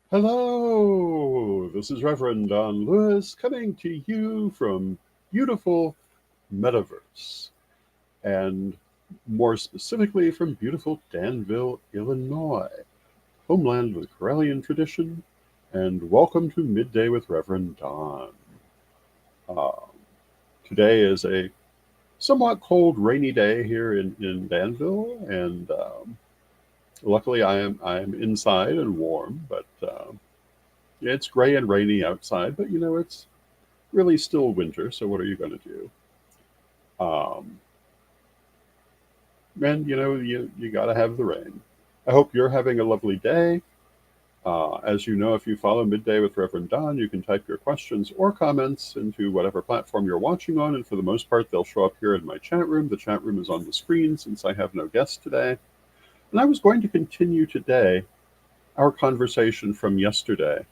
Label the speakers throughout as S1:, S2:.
S1: Hello, this is Reverend Don Lewis coming to you from beautiful Metaverse, and more specifically from beautiful Danville, Illinois, homeland of the Corellian tradition, and welcome to Midday with Reverend Don. Uh, Today is a somewhat cold, rainy day here in Danville, and luckily I am inside and warm, but yeah, it's gray and rainy outside, but it's really still winter, so what are you going to do? Um, and you got to have the rain. I hope you're having a lovely day. As you know, if you follow Midday with Reverend Don, you can type your questions or comments into whatever platform you're watching on, and for the most part, they'll show up here in my chat room. The chat room is on the screen since I have no guest today. And I was going to continue today our conversation from yesterday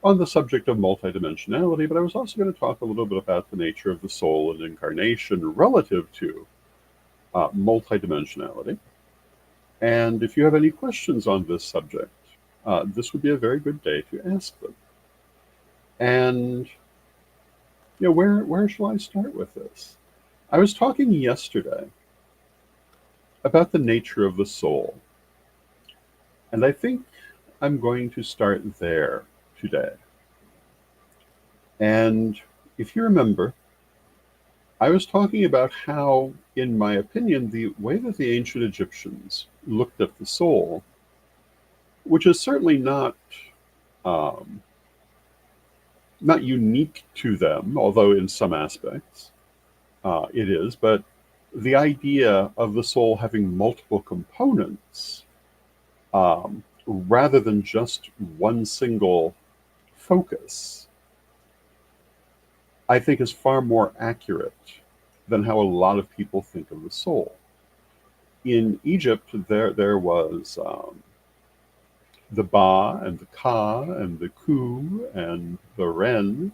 S1: on the subject of multidimensionality, but I was also going to talk a little bit about the nature of the soul and incarnation relative to multidimensionality. And if you have any questions on this subject, this would be a very good day to ask them. And where shall I start with this? I was talking yesterday about the nature of the soul, and I think I'm going to start there today. And if you remember, I was talking about how, in my opinion, the way that the ancient Egyptians looked at the soul, which is certainly um, not unique to them, although in some aspects it is, but the idea of the soul having multiple components rather than just one single focus, I think is far more accurate than how a lot of people think of the soul. In Egypt, there was the Ba and the Ka and the Ku and the Ren,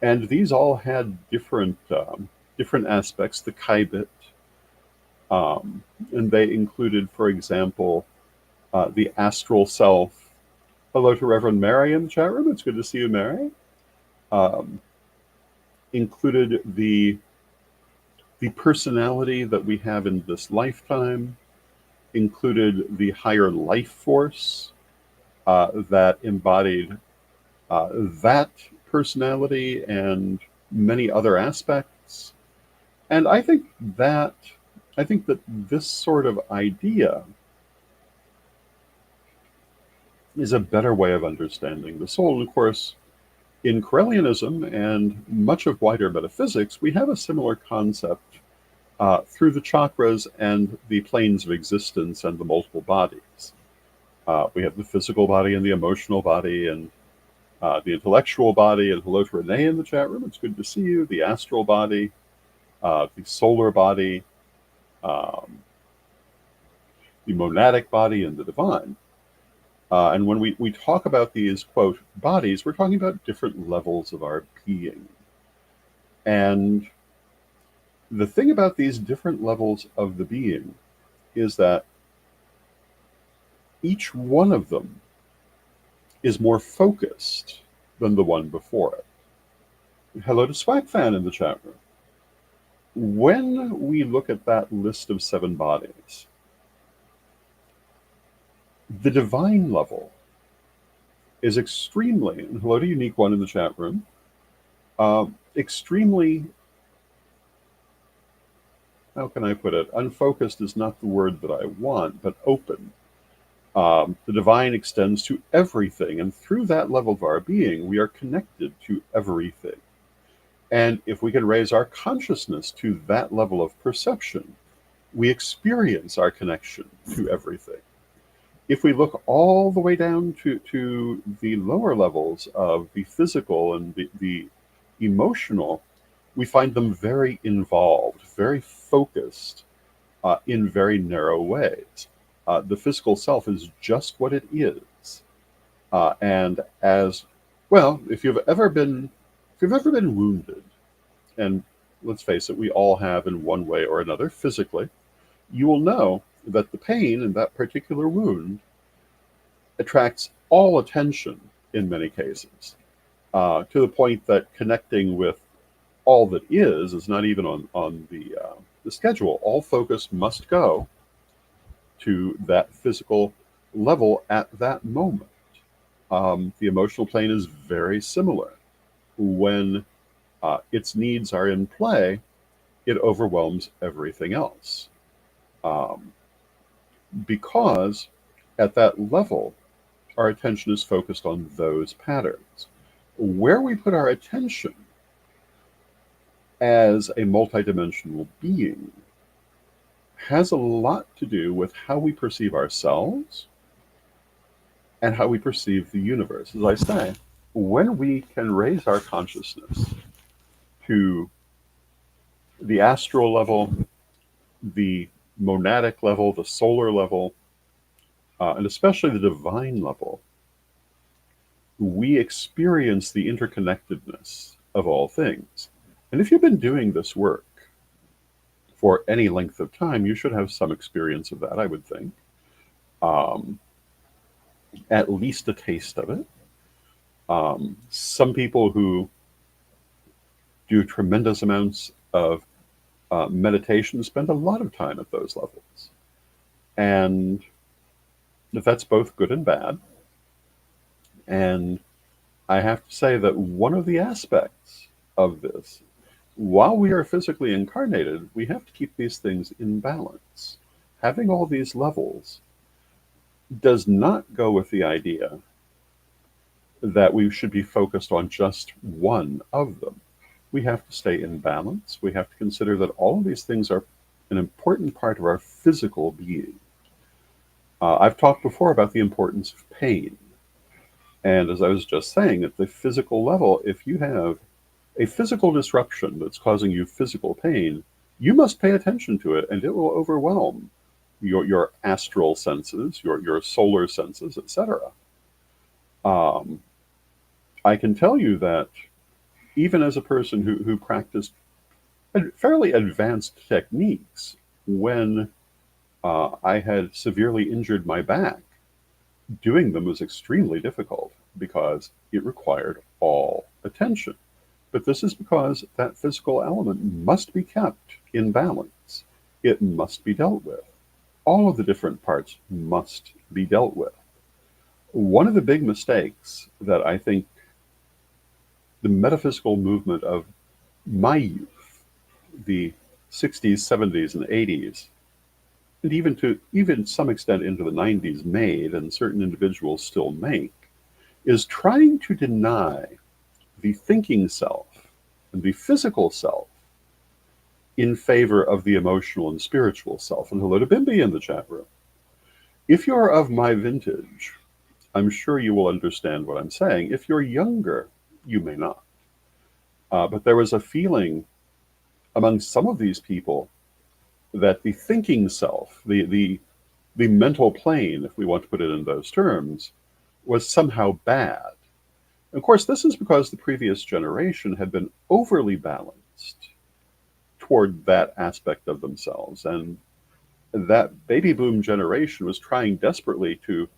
S1: and these all had different aspects. The Kaibit, and they included, for example, the astral self. Hello to Reverend Mary in the chat room. It's good to see you, Mary. Um, Included the personality that we have in this lifetime, included the higher life force that embodied that personality and many other aspects. And I think that this sort of idea is a better way of understanding the soul. And of course, in Corellianism and much of wider metaphysics, we have a similar concept through the chakras and the planes of existence and the multiple bodies. We have the physical body and the emotional body and the intellectual body. And hello to Renee in the chat room. It's good to see you. The astral body, the solar body, um, the monadic body, and the divine. And when we talk about these, quote, bodies, we're talking about different levels of our being. And the thing about these different levels of the being is that each one of them is more focused than the one before it. Hello to Swag Fan in the chat room. When we look at that list of 7 bodies, the divine level is extremely, and hello to Unique One in the chat room, extremely, how can I put it? Unfocused is not the word that I want, but open. The divine extends to everything, and through that level of our being, we are connected to everything. And if we can raise our consciousness to that level of perception, we experience our connection to everything. If we look all the way down to the lower levels of the physical and the emotional, we find them very involved, very focused in very narrow ways. The physical self is just what it is. And as well, if you've ever been wounded, and let's face it, we all have in one way or another physically, you will know that the pain in that particular wound attracts all attention in many cases, to the point that connecting with all that is not even on the schedule. All focus must go to that physical level at that moment. The emotional plane is very similar. When its needs are in play, it overwhelms everything else. Um, because at that level, our attention is focused on those patterns. Where we put our attention as a multidimensional being has a lot to do with how we perceive ourselves and how we perceive the universe. As I say, when we can raise our consciousness to the astral level, the monadic level, the solar level, and especially the divine level, we experience the interconnectedness of all things. And if you've been doing this work for any length of time, you should have some experience of that, I would think. Um, at least a taste of it. Some people who do tremendous amounts of meditation spend a lot of time at those levels. And that's both good and bad. And I have to say that one of the aspects of this, while we are physically incarnated, we have to keep these things in balance. Having all these levels does not go with the idea that we should be focused on just one of them. We have to stay in balance. We have to consider that all of these things are an important part of our physical being. I've talked before about the importance of pain. And as I was just saying, at the physical level, if you have a physical disruption that's causing you physical pain, you must pay attention to it, and it will overwhelm your astral senses, your solar senses, etc. Um, I can tell you that even as a person who practiced fairly advanced techniques, when I had severely injured my back, doing them was extremely difficult because it required all attention. But this is because that physical element must be kept in balance. It must be dealt with. All of the different parts must be dealt with. One of the big mistakes that I think the metaphysical movement of my youth, the 60s, 70s, and 80s, and even some extent into the 90s made, and certain individuals still make, is trying to deny the thinking self and the physical self in favor of the emotional and spiritual self. And hello to Bimby in the chat room. If you're of my vintage, I'm sure you will understand what I'm saying. If you're younger, you may not. But there was a feeling among some of these people that the thinking self, the mental plane, if we want to put it in those terms, was somehow bad. Of course, this is because the previous generation had been overly balanced toward that aspect of themselves. And that baby boom generation was trying desperately to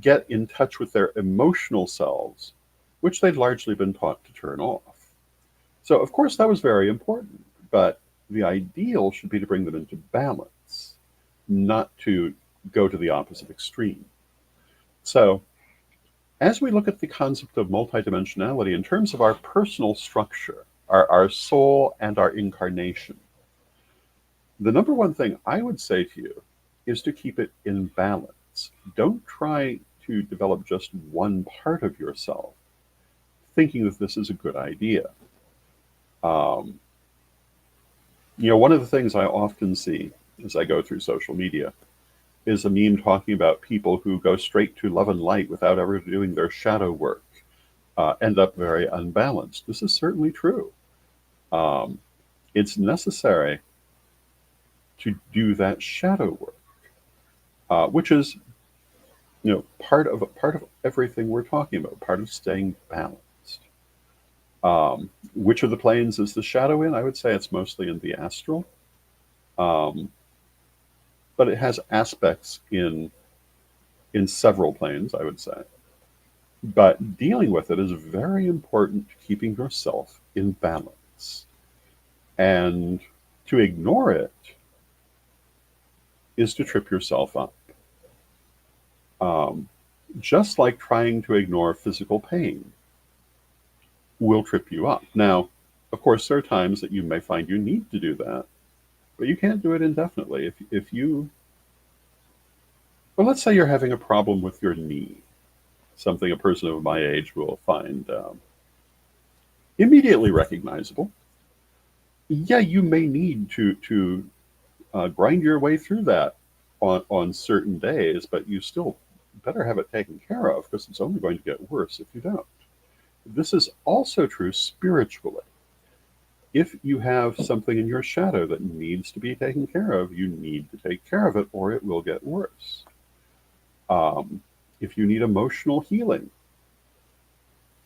S1: get in touch with their emotional selves, which they'd largely been taught to turn off. So, of course, that was very important. But the ideal should be to bring them into balance, not to go to the opposite extreme. So, as we look at the concept of multidimensionality in terms of our personal structure, our soul and our incarnation, the number one thing I would say to you is to keep it in balance. Don't try to develop just one part of yourself, thinking that this is a good idea. Um, One of the things I often see as I go through social media is a meme talking about people who go straight to love and light without ever doing their shadow work, end up very unbalanced. This is certainly true. Um, it's necessary to do that shadow work, which is, part of everything we're talking about, part of staying balanced. Which of the planes is the shadow in? I would say it's mostly in the astral. Um, but it has aspects in in several planes, I would say. But dealing with it is very important to keeping yourself in balance. And to ignore it is to trip yourself up. Um, just like trying to ignore physical pain will trip you up. Now, of course, there are times that you may find you need to do that, but you can't do it indefinitely. If you, well, let's say you're having a problem with your knee, something a person of my age will find immediately recognizable. Yeah, you may need to grind your way through that on certain days, but you still better have it taken care of because it's only going to get worse if you don't. This is also true spiritually. If you have something in your shadow that needs to be taken care of, you need to take care of it or it will get worse. Um, if you need emotional healing,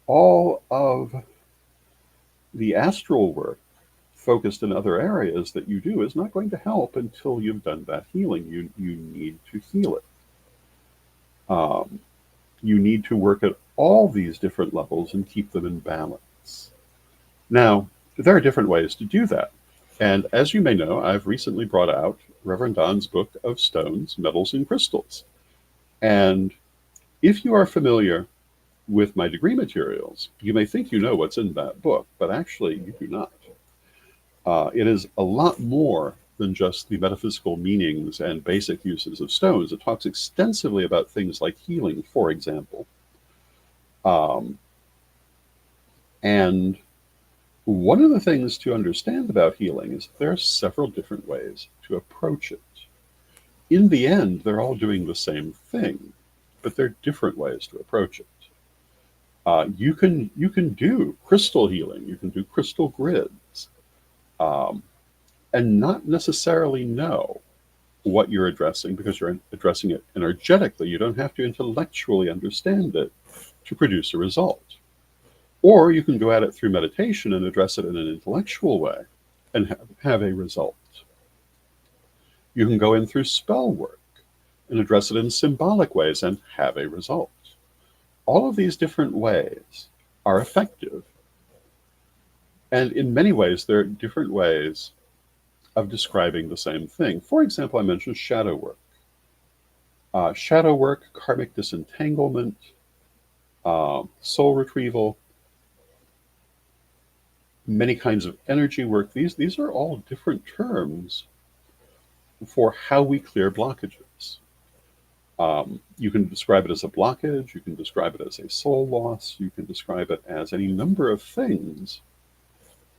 S1: all of the astral work focused in other areas that you do is not going to help until you've done that healing. You need to heal it. Um, you need to work at all these different levels and keep them in balance. Now, there are different ways to do that. And as you may know, I've recently brought out Rev Don's book of stones, metals, and crystals. And if you are familiar with my degree materials, you may think you know what's in that book, but actually you do not. It is a lot more than just the metaphysical meanings and basic uses of stones. It talks extensively about things like healing, for example. Um, and one of the things to understand about healing is that there are several different ways to approach it. In the end, they're all doing the same thing, but there are different ways to approach it. You can do crystal healing, you can do crystal grids, um, and not necessarily know what you're addressing because you're addressing it energetically. You don't have to intellectually understand it to produce a result. Or you can go at it through meditation and address it in an intellectual way and have a result. You can go in through spell work and address it in symbolic ways and have a result. All of these different ways are effective. And in many ways, there are different ways of describing the same thing. For example, I mentioned shadow work. Shadow work, karmic disentanglement, soul retrieval, many kinds of energy work. These are all different terms for how we clear blockages. You can describe it as a blockage, you can describe it as a soul loss, you can describe it as any number of things.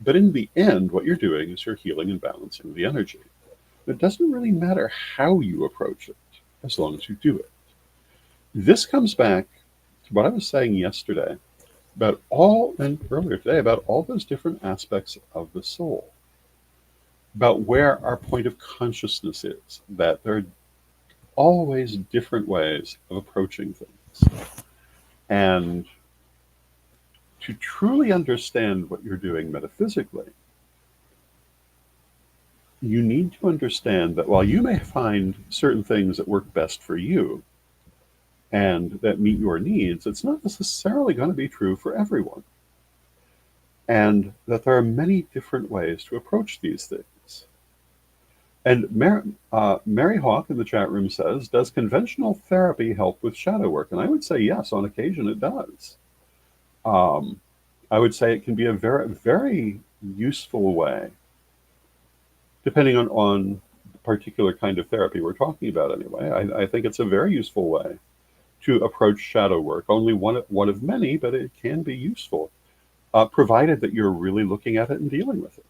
S1: But in the end, what you're doing is you're healing and balancing the energy. It doesn't really matter how you approach it, as long as you do it. This comes back to what I was saying yesterday about all, and earlier today, about all those different aspects of the soul, about where our point of consciousness is, that there are always different ways of approaching things. And to truly understand what you're doing metaphysically, you need to understand that while you may find certain things that work best for you and that meet your needs, it's not necessarily going to be true for everyone. And that there are many different ways to approach these things. And Mary Hawk in the chat room says, does conventional therapy help with shadow work? And I would say yes, on occasion it does. I would say it can be a very, very useful way, depending on the particular kind of therapy we're talking about anyway. I think it's a very useful way to approach shadow work. Only one of many, but it can be useful, provided that you're really looking at it and dealing with it.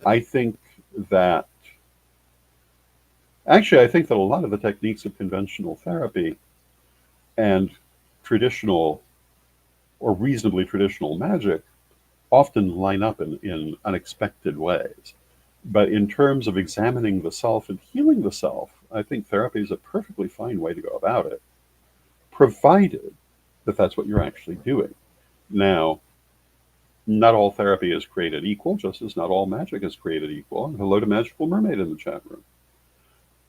S1: I think that Actually, I think that a lot of the techniques of conventional therapy and traditional or reasonably traditional magic often line up in unexpected ways. But in terms of examining the self and healing the self, I think therapy is a perfectly fine way to go about it, provided that that's what you're actually doing. Now, not all therapy is created equal, just as not all magic is created equal. And hello to Magical Mermaid in the chat room.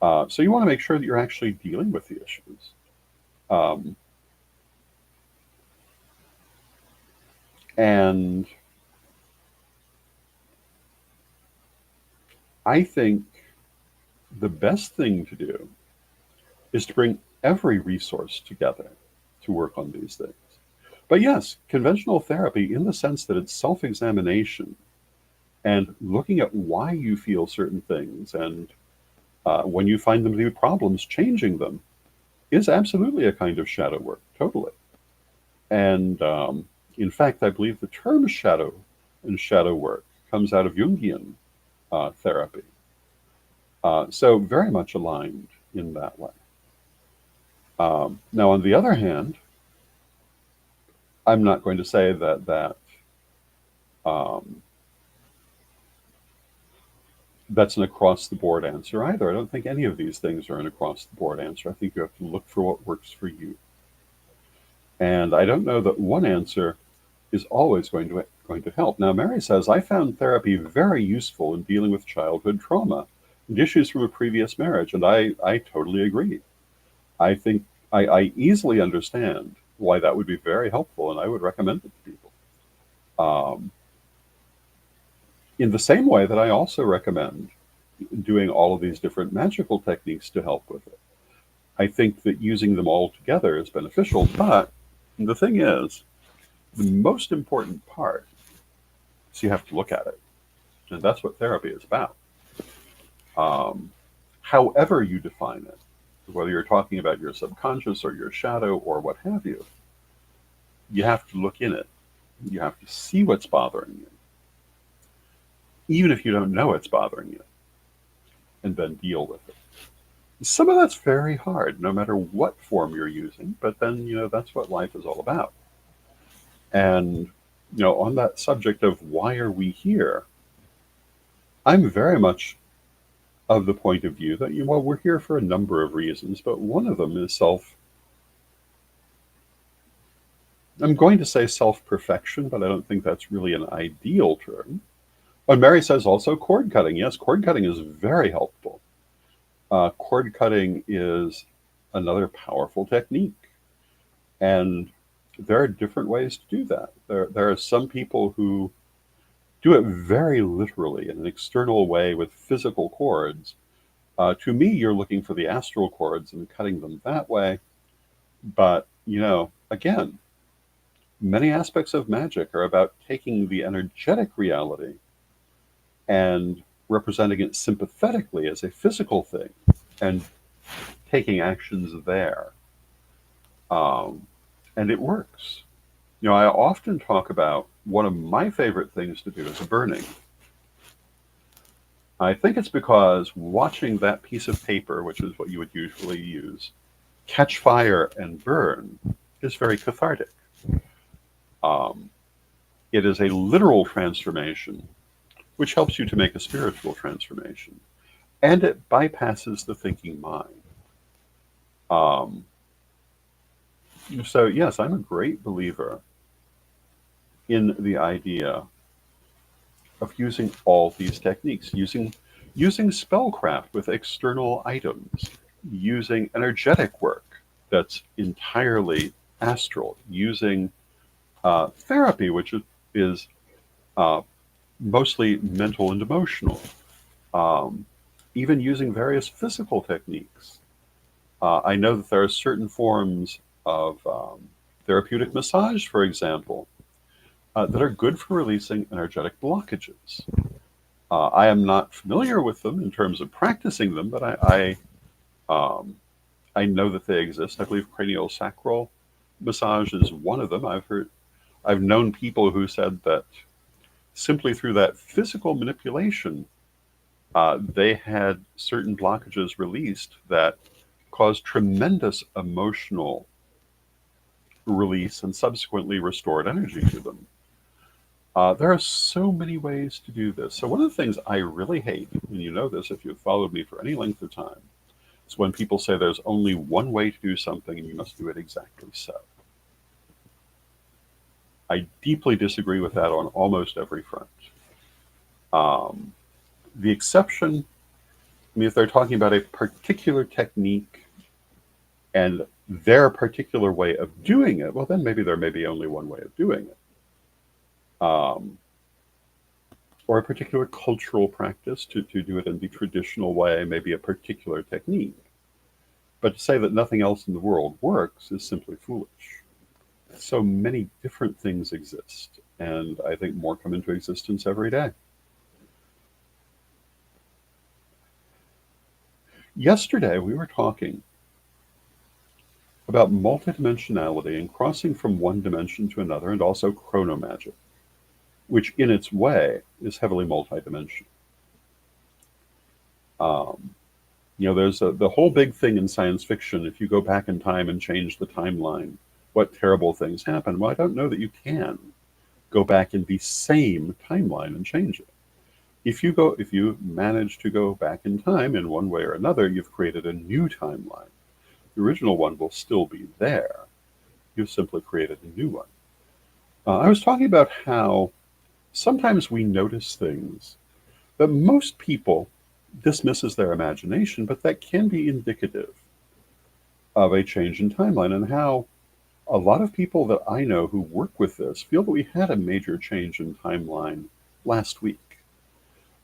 S1: So you want to make sure that you're actually dealing with the issues. Um, and I think the best thing to do is to bring every resource together to work on these things. But yes, conventional therapy, in the sense that it's self examination and looking at why you feel certain things, and when you find them to be problems, changing them, is absolutely a kind of shadow work, totally. And in fact, I believe the term shadow and shadow work comes out of Jungian therapy. So very much aligned in that way. Now, on the other hand, I'm not going to say that um, that's an across the board answer either. I don't think any of these things are an across the board answer. I think you have to look for what works for you. And I don't know that one answer is always going to help. Now, Mary says, I found therapy very useful in dealing with childhood trauma and issues from a previous marriage. And I totally agree. I think I easily understand why that would be very helpful, and I would recommend it to people. Um, in the same way that I also recommend doing all of these different magical techniques to help with it. I think that using them all together is beneficial, but the thing is, the most important part is you have to look at it. And that's what therapy is about. Um, However you define it, whether you're talking about your subconscious or your shadow or what have you have to look in it. You have to see what's bothering you, even if you don't know it's bothering you, and then deal with it. Some of that's very hard, no matter what form you're using, but then, that's what life is all about. And, on that subject of why are we here, I'm very much of the point of view that, we're here for a number of reasons, but one of them is I'm going to say self-perfection, but I don't think that's really an ideal term. But Mary says also cord cutting. Yes, cord cutting is very helpful. Cord cutting is another powerful technique. And there are different ways to do that. There are some people who do it very literally in an external way with physical cords. To me, you're looking for the astral cords and cutting them that way. But, again, many aspects of magic are about taking the energetic reality and representing it sympathetically as a physical thing and taking actions there. Um, and it works. I often talk about one of my favorite things to do is burning. I think it's because watching that piece of paper, which is what you would usually use, catch fire and burn is very cathartic. Um, it is a literal transformation, which helps you to make a spiritual transformation. And it bypasses the thinking mind. Um, so, yes, I'm a great believer in the idea of using all these techniques, using spellcraft with external items, using energetic work that's entirely astral, using therapy, which is uh, mostly mental and emotional, um, even using various physical techniques. I know that there are certain forms of therapeutic massage, for example, that are good for releasing energetic blockages. I am not familiar with them in terms of practicing them, but I know that they exist. I believe craniosacral massage is one of them. I've known people who said that simply through that physical manipulation, they had certain blockages released that caused tremendous emotional release and subsequently restored energy to them. There are so many ways to do this. So one of the things I really hate, and you know this if you've followed me for any length of time, is when people say there's only one way to do something and you must do it exactly so. I deeply disagree with that on almost every front. Um, the exception I mean, if they're talking about a particular technique and their particular way of doing it, well, then maybe there may be only one way of doing it. Or a particular cultural practice to do it in the traditional way, maybe a particular technique. But to say that nothing else in the world works is simply foolish. So many different things exist, and I think more come into existence every day. Yesterday, we were talking about multidimensionality and crossing from one dimension to another, and also chronomagic, which in its way is heavily multidimensional. Um, there's the whole big thing in science fiction. If you go back in time and change the timeline, what terrible things happen? Well, I don't know that you can go back in the same timeline and change it. If you manage to go back in time in one way or another, you've created a new timeline. The original one will still be there. You've simply created a new one. I was talking about how sometimes we notice things that most people dismiss as their imagination, but that can be indicative of a change in timeline, and how a lot of people that I know who work with this feel that we had a major change in timeline last week.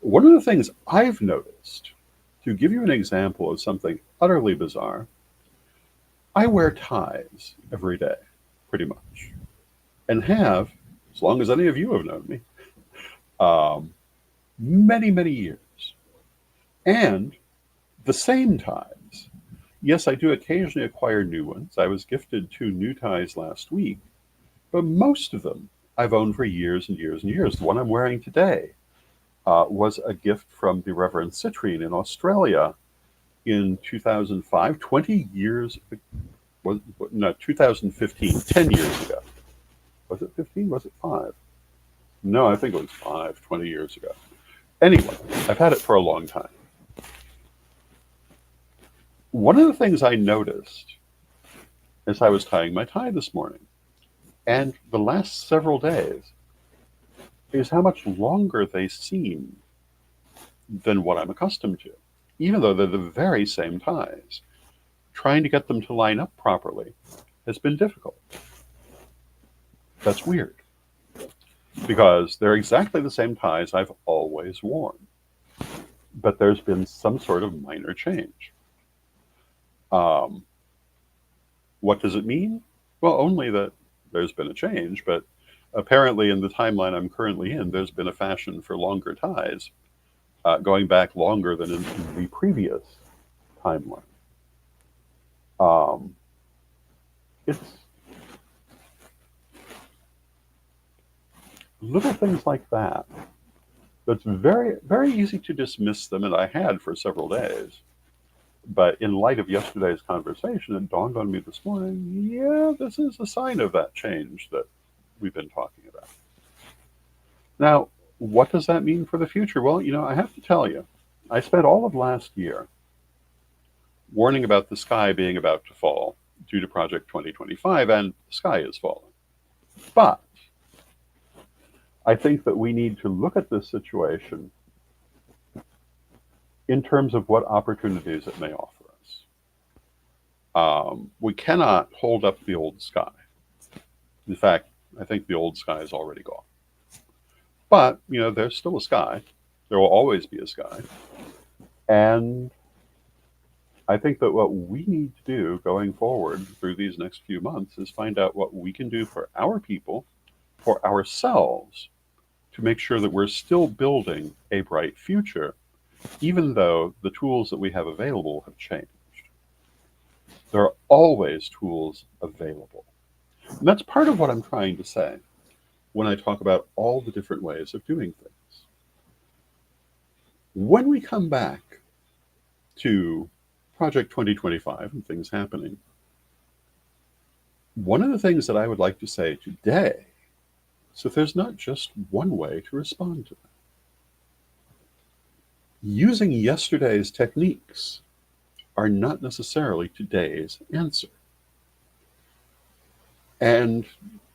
S1: One of the things I've noticed, to give you an example of something utterly bizarre, I wear ties every day, pretty much, and have, as long as any of you have known me, many, many years. And the same ties. Yes, I do occasionally acquire new ones. I was gifted 2 new ties last week, but most of them I've owned for years and years and years. The one I'm wearing today was a gift from the Reverend Citrine in Australia in 2005, 20 years, no, 2015, 10 years ago. Was it 15? Was it 5? No, I think it was 5, 20 years ago. Anyway, I've had it for a long time. One of the things I noticed as I was tying my tie this morning, and the last several days, is how much longer they seem than what I'm accustomed to, even though they're the very same ties. Trying to get them to line up properly has been difficult. That's weird, because they're exactly the same ties I've always worn, but there's been some sort of minor change. What does it mean? Well, only that there's been a change, but apparently in the timeline I'm currently in, there's been a fashion for longer ties, going back longer than in the previous timeline. It's little things like that that's very, very easy to dismiss them, and I had for several days. But in light of yesterday's conversation, it dawned on me this morning, yeah, this is a sign of that change that we've been talking about. Now, what does that mean for the future? Well, I have to tell you, I spent all of last year warning about the sky being about to fall due to Project 2025, and the sky is falling. But I think that we need to look at this situation in terms of what opportunities it may offer us. We cannot hold up the old sky. In fact, I think the old sky is already gone. But, there's still a sky. There will always be a sky. And I think that what we need to do going forward through these next few months is find out what we can do for our people, for ourselves, to make sure that we're still building a bright future, even though the tools that we have available have changed. There are always tools available. And that's part of what I'm trying to say when I talk about all the different ways of doing things. When we come back to Project 2025 and things happening, one of the things that I would like to say today is that there's not just one way to respond to that. Using yesterday's techniques are not necessarily today's answer. And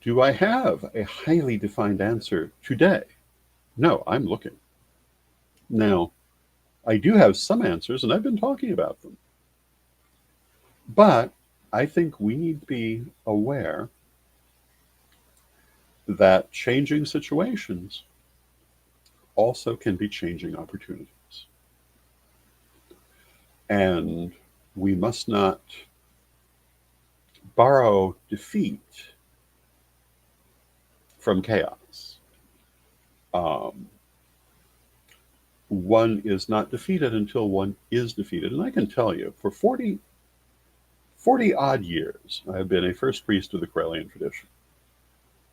S1: do I have a highly defined answer today? No, I'm looking. Now, I do have some answers, and I've been talking about them. But I think we need to be aware that changing situations also can be changing opportunities. And we must not borrow defeat from chaos. Um, one is not defeated until one is defeated. And I can tell you, for 40 odd years, I have been a first priest of the Corellian tradition.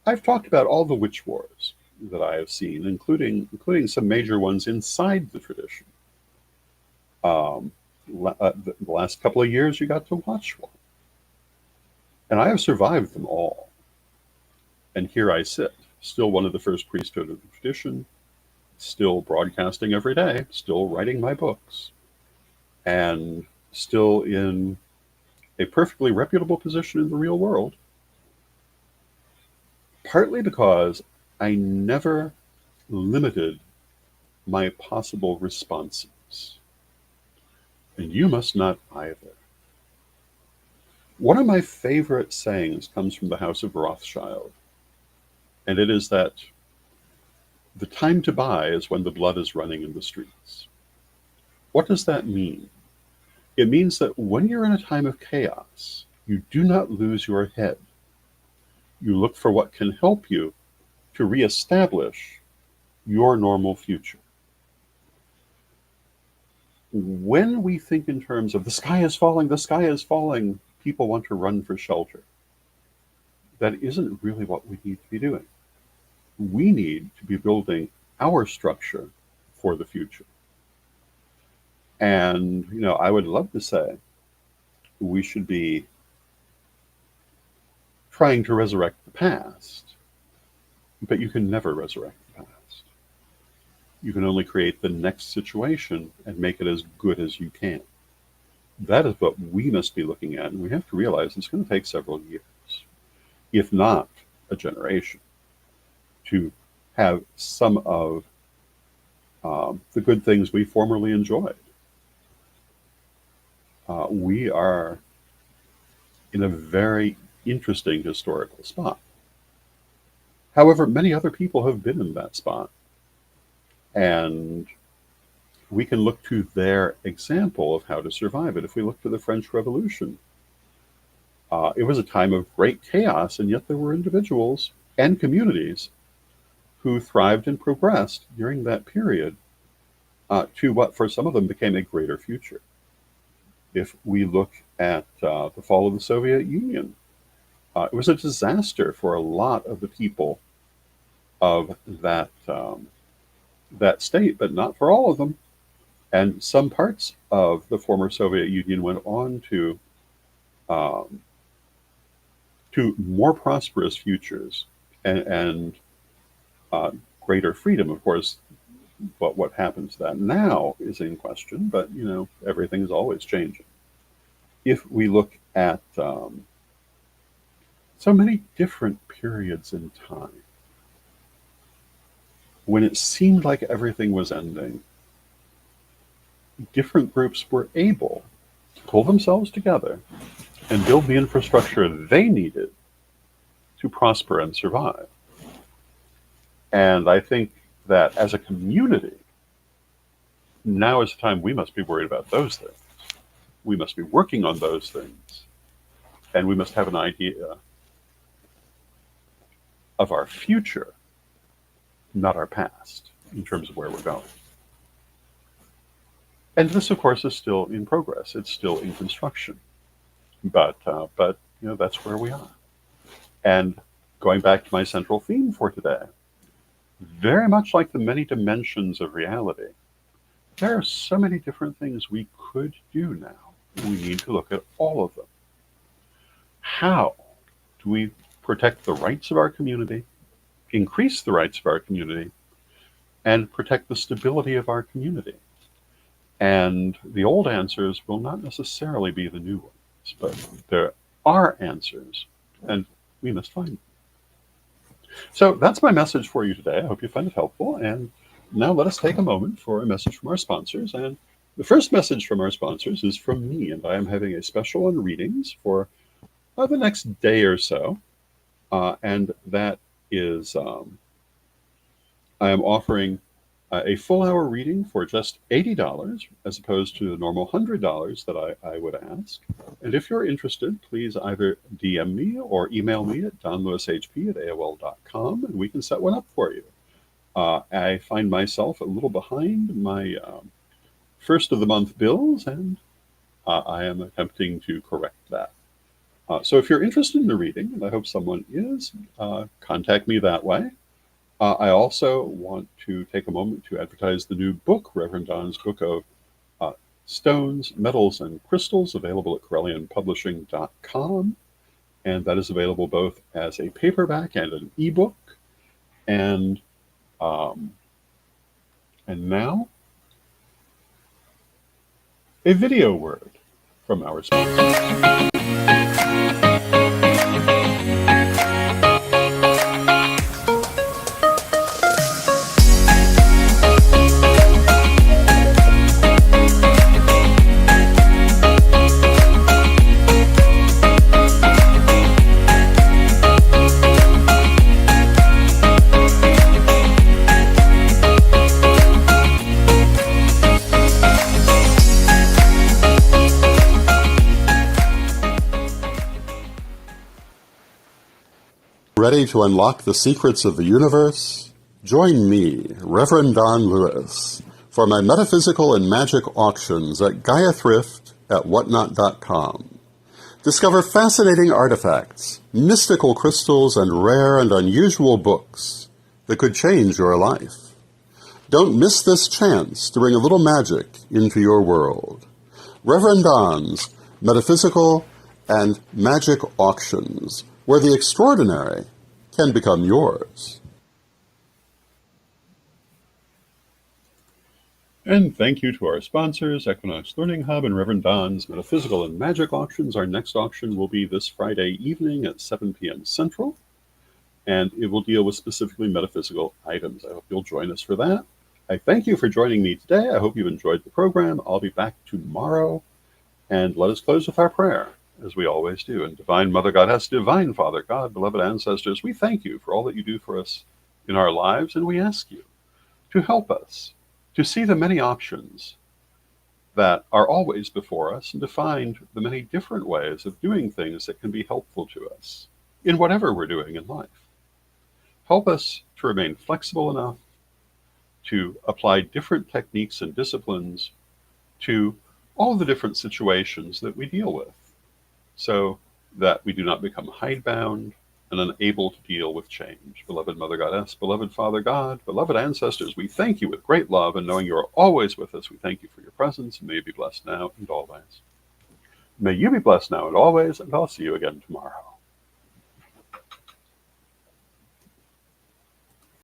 S1: I've talked about all the witch wars that I have seen, including some major ones inside the tradition. Um, the last couple of years, you got to watch one. And I have survived them all. And here I sit, still one of the first priesthood of the tradition, still broadcasting every day, still writing my books, and still in a perfectly reputable position in the real world, partly because I never limited my possible responses. And you must not either. One of my favorite sayings comes from the House of Rothschild, and it is that the time to buy is when the blood is running in the streets. What does that mean? It means that when you're in a time of chaos, you do not lose your head. You look for what can help you to reestablish your normal future. When we think in terms of the sky is falling, people want to run for shelter. That isn't really what we need to be doing. We need to be building our structure for the future. And, I would love to say we should be trying to resurrect the past, but you can never resurrect the past. You can only create the next situation and make it as good as you can. That is what we must be looking at, and we have to realize it's going to take several years, if not a generation, to have some of the good things we formerly enjoyed. We are in a very interesting historical spot. However, many other people have been in that spot, and we can look to their example of how to survive it. If we look to the French Revolution, it was a time of great chaos, and yet there were individuals and communities who thrived and progressed during that period to what for some of them became a greater future. If we look at the fall of the Soviet Union, it was a disaster for a lot of the people of that state, but not for all of them. And some parts of the former Soviet Union went on um, to more prosperous futures and greater freedom. Of course, but what happens to that now is in question, but everything is always changing. If we look at so many different periods in time, when it seemed like everything was ending, different groups were able to pull themselves together and build the infrastructure they needed to prosper and survive. And I think that as a community, now is the time we must be worried about those things. We must be working on those things. And we must have an idea of our future, not our past, in terms of where we're going. And this, of course, is still in progress. It's still in construction. But that's where we are. And going back to my central theme for today, very much like the many dimensions of reality, there are so many different things we could do now. We need to look at all of them. How do we protect the rights of our community, increase the rights of our community, and protect the stability of our community? And the old answers will not necessarily be the new ones, but there are answers, and we must find them. So that's my message for you today. I hope you find it helpful, and now let us take a moment for a message from our sponsors. And the first message from our sponsors is from me, and I am having a special on readings for the next day or so. And that is, I am offering a full hour reading for just $80 as opposed to the normal $100 that I would ask. And if you're interested, please either DM me or email me at donlewishp@aol.com, and we can set one up for you. I find myself a little behind my first of the month bills, and I am attempting to correct that. So if you're interested in the reading, and I hope someone is, contact me that way. I also want to take a moment to advertise the new book, Rev Don's book of stones, metals, and crystals, available at CorellianPublishing.com. And that is available both as a paperback and an ebook. And now, a video word from our sponsor.
S2: Ready to unlock the secrets of the universe? Join me, Rev Don Lewis, for my metaphysical and magic auctions at Gaia Thrift at whatnot.com. Discover fascinating artifacts, mystical crystals, and rare and unusual books that could change your life. Don't miss this chance to bring a little magic into your world. Rev Don's Metaphysical and Magic Auctions, where the extraordinary can become yours.
S1: And thank you to our sponsors, Equinox Learning Hub and Rev Don's Metaphysical and Magic Auctions. Our next auction will be this Friday evening at 7 p.m. Central, and it will deal with specifically metaphysical items. I hope you'll join us for that. I thank you for joining me today. I hope you've enjoyed the program. I'll be back tomorrow, and let us close with our prayer, as we always do. And Divine Mother Goddess, Divine Father God, beloved ancestors, we thank you for all that you do for us in our lives, and we ask you to help us to see the many options that are always before us, and to find the many different ways of doing things that can be helpful to us in whatever we're doing in life. Help us to remain flexible enough to apply different techniques and disciplines to all the different situations that we deal with, so that we do not become hidebound and unable to deal with change. Beloved Mother Goddess, beloved Father God, beloved ancestors, we thank you with great love, and knowing you are always with us, we thank you for your presence. May you be blessed now and always. May you be blessed now and always, and I'll see you again tomorrow.